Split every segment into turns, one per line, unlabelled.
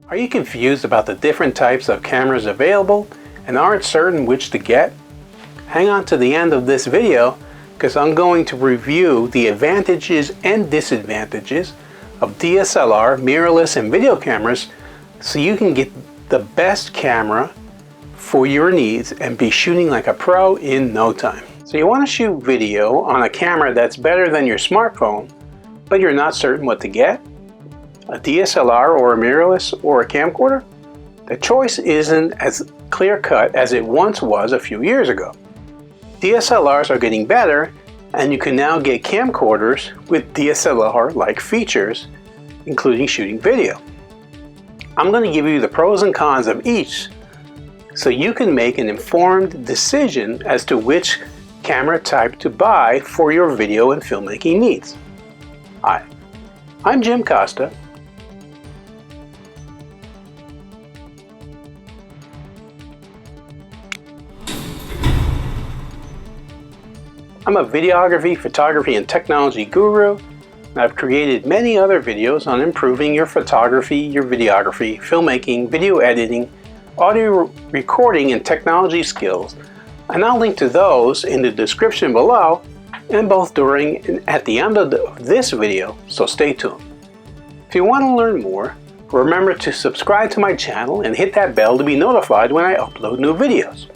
Are you confused about the different types of cameras available and aren't certain which to get? Hang on to the end of this video because I'm going to review the advantages and disadvantages of DSLR, mirrorless, and video cameras so you can get the best camera for your needs and be shooting like a pro in no time. So you want to shoot video on a camera that's better than your smartphone, but you're not certain what to get? A DSLR or a mirrorless or a camcorder? The choice isn't as clear-cut as it once was a few years ago. DSLRs are getting better, and you can now get camcorders with DSLR-like features, including shooting video. I'm going to give you the pros and cons of each so you can make an informed decision as to which camera type to buy for your video and filmmaking needs. Hi, I'm Jim Costa. I'm a videography, photography, and technology guru, and I've created many other videos on improving your photography, your videography, filmmaking, video editing, audio recording, and technology skills. And I'll link to those in the description below and both during and at the end of this video, so stay tuned. If you want to learn more, remember to subscribe to my channel and hit that bell to be notified when I upload new videos.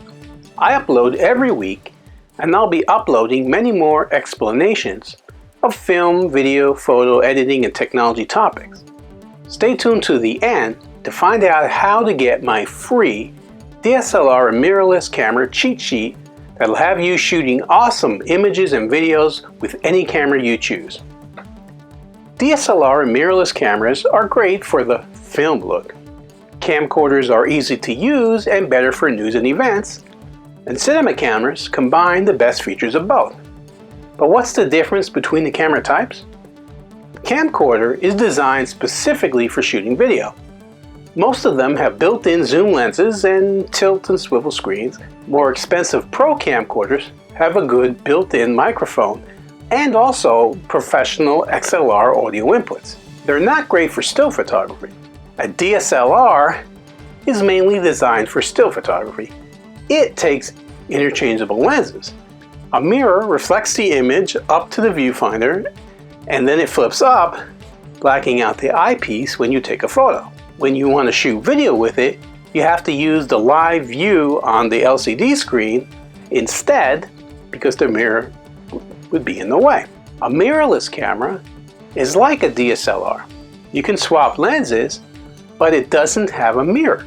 I upload every week, and I'll be uploading many more explanations of film, video, photo, editing, and technology topics. Stay tuned to the end to find out how to get my free DSLR and mirrorless camera cheat sheet that'll have you shooting awesome images and videos with any camera you choose. DSLR and mirrorless cameras are great for the film look. Camcorders are easy to use and better for news and events. And cinema cameras combine the best features of both. But what's the difference between the camera types? The camcorder is designed specifically for shooting video. Most of them have built-in zoom lenses and tilt and swivel screens. More expensive pro camcorders have a good built-in microphone and also professional XLR audio inputs. They're not great for still photography. A DSLR is mainly designed for still photography. It takes interchangeable lenses. A mirror reflects the image up to the viewfinder, and then it flips up, blacking out the eyepiece when you take a photo. When you want to shoot video with it, you have to use the live view on the LCD screen instead because the mirror would be in the way. A mirrorless camera is like a DSLR. You can swap lenses, but it doesn't have a mirror.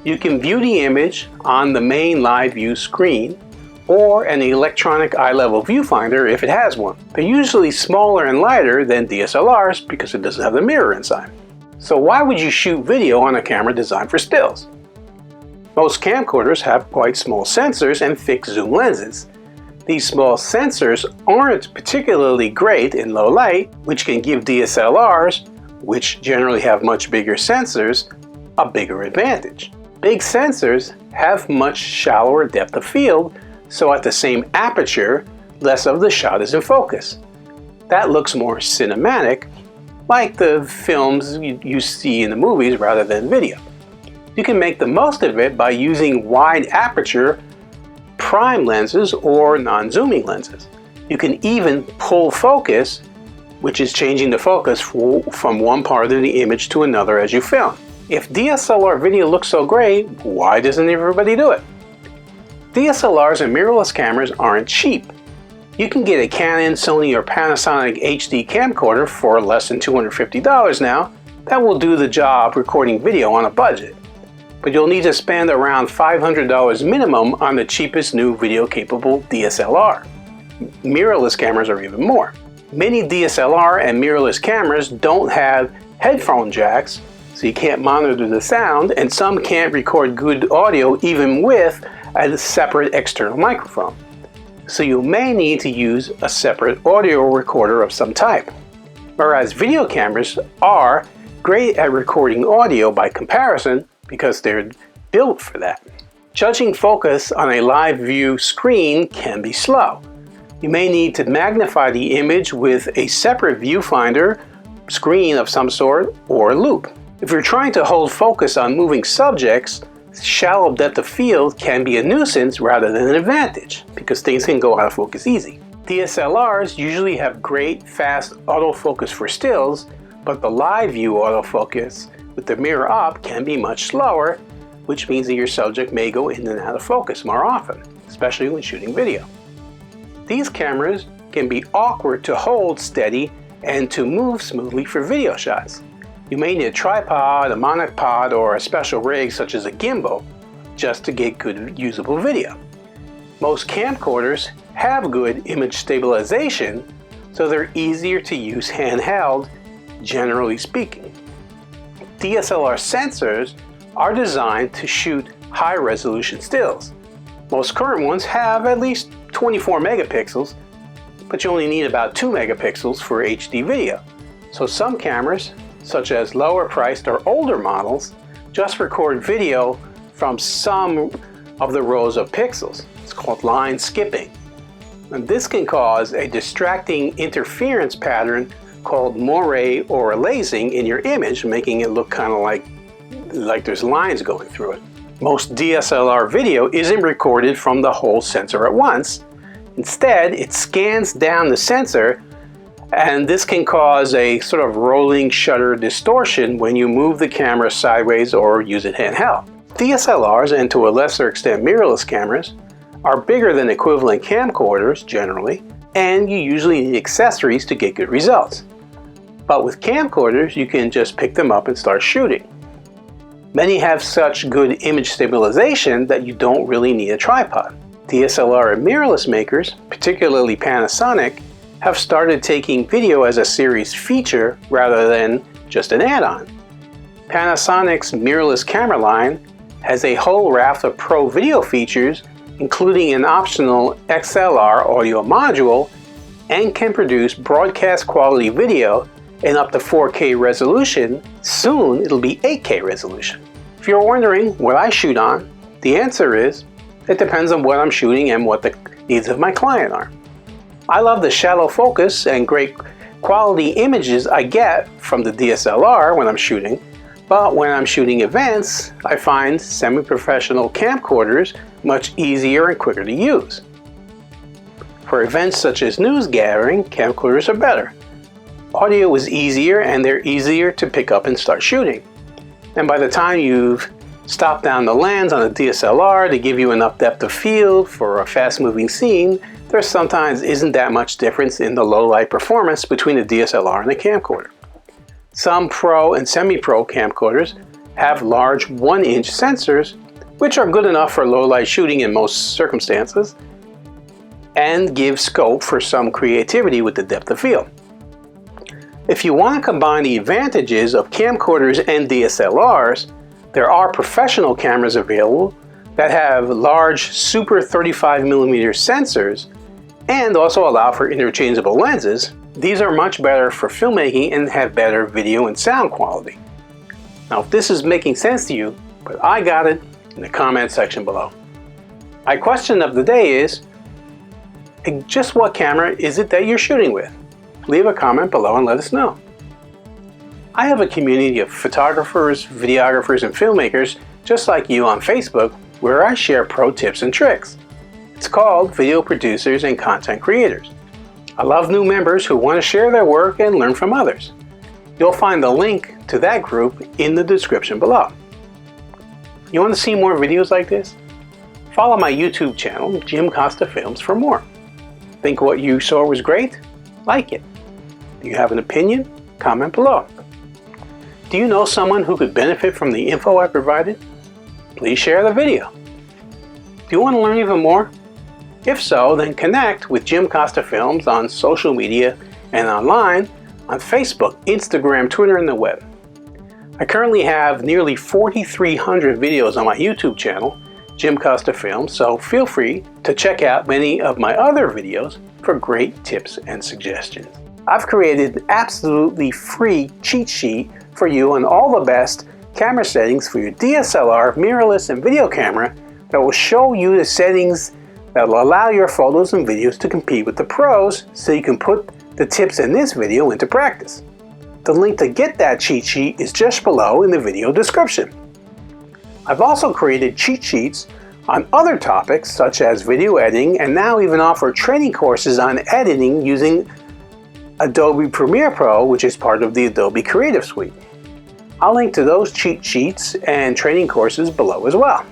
You can view the image on the main live view screen or an electronic eye-level viewfinder if it has one. They're usually smaller and lighter than DSLRs because it doesn't have the mirror inside. So why would you shoot video on a camera designed for stills? Most camcorders have quite small sensors and fixed zoom lenses. These small sensors aren't particularly great in low light, which can give DSLRs, which generally have much bigger sensors, a bigger advantage. Big sensors have much shallower depth of field, so at the same aperture, less of the shot is in focus. That looks more cinematic, like the films you see in the movies rather than video. You can make the most of it by using wide aperture prime lenses or non-zooming lenses. You can even pull focus, which is changing the focus from one part of the image to another as you film. If DSLR video looks so great, why doesn't everybody do it? DSLRs and mirrorless cameras aren't cheap. You can get a Canon, Sony, or Panasonic HD camcorder for less than $250 now that will do the job recording video on a budget. But you'll need to spend around $500 minimum on the cheapest new video-capable DSLR. Mirrorless cameras are even more. Many DSLR and mirrorless cameras don't have headphone jacks, so you can't monitor the sound, and some can't record good audio even with a separate external microphone. So you may need to use a separate audio recorder of some type. Whereas video cameras are great at recording audio by comparison because they're built for that. Judging focus on a live view screen can be slow. You may need to magnify the image with a separate viewfinder, screen of some sort, or loop. If you're trying to hold focus on moving subjects, shallow depth of field can be a nuisance rather than an advantage, because things can go out of focus easy. DSLRs usually have great fast autofocus for stills, but the live view autofocus with the mirror up can be much slower, which means that your subject may go in and out of focus more often, especially when shooting video. These cameras can be awkward to hold steady and to move smoothly for video shots. You may need a tripod, a monopod, or a special rig such as a gimbal just to get good usable video. Most camcorders have good image stabilization, so they're easier to use handheld, generally speaking. DSLR sensors are designed to shoot high-resolution stills. Most current ones have at least 24 megapixels, but you only need about 2 megapixels for HD video. So some cameras, such as lower-priced or older models, just record video from some of the rows of pixels. It's called line skipping. And this can cause a distracting interference pattern called moire or lasing in your image, making it look kind of like there's lines going through it. Most DSLR video isn't recorded from the whole sensor at once. Instead, it scans down the sensor, and this can cause a sort of rolling shutter distortion when you move the camera sideways or use it handheld. DSLRs, and to a lesser extent mirrorless cameras, are bigger than equivalent camcorders generally, and you usually need accessories to get good results. But with camcorders, you can just pick them up and start shooting. Many have such good image stabilization that you don't really need a tripod. DSLR and mirrorless makers, particularly Panasonic, have started taking video as a series feature rather than just an add-on. Panasonic's mirrorless camera line has a whole raft of pro video features, including an optional XLR audio module, and can produce broadcast quality video in up to 4K resolution. Soon it'll be 8K resolution. If you're wondering what I shoot on, the answer is it depends on what I'm shooting and what the needs of my client are. I love the shallow focus and great quality images I get from the DSLR when I'm shooting, but when I'm shooting events, I find semi-professional camcorders much easier and quicker to use. For events such as news gathering, camcorders are better. Audio is easier and they're easier to pick up and start shooting. And by the time you've stopped down the lens on a DSLR to give you enough depth of field for a fast-moving scene, there sometimes isn't that much difference in the low-light performance between a DSLR and a camcorder. Some pro and semi-pro camcorders have large 1-inch sensors, which are good enough for low-light shooting in most circumstances, and give scope for some creativity with the depth of field. If you want to combine the advantages of camcorders and DSLRs, there are professional cameras available that have large Super 35mm sensors and also allow for interchangeable lenses. These are much better for filmmaking and have better video and sound quality. Now, if this is making sense to you, but I got it in the comment section below. My question of the day is, just what camera is it that you're shooting with? Leave a comment below and let us know. I have a community of photographers, videographers, and filmmakers just like you on Facebook, where I share pro tips and tricks. It's called Video Producers and Content Creators. I love new members who want to share their work and learn from others. You'll find the link to that group in the description below. You want to see more videos like this? Follow my YouTube channel, Jim Costa Films, for more. Think what you saw was great? Like it. Do you have an opinion? Comment below. Do you know someone who could benefit from the info I provided? Please share the video. Do you want to learn even more? If so, then connect with Jim Costa Films on social media and online on Facebook, Instagram, Twitter, and the web. I currently have nearly 4,300 videos on my YouTube channel, Jim Costa Films, so feel free to check out many of my other videos for great tips and suggestions. I've created an absolutely free cheat sheet for you on all the best camera settings for your DSLR, mirrorless, and video camera that will show you the settings that will allow your photos and videos to compete with the pros, so you can put the tips in this video into practice. The link to get that cheat sheet is just below in the video description. I've also created cheat sheets on other topics such as video editing, and now even offer training courses on editing using Adobe Premiere Pro, which is part of the Adobe Creative Suite. I'll link to those cheat sheets and training courses below as well.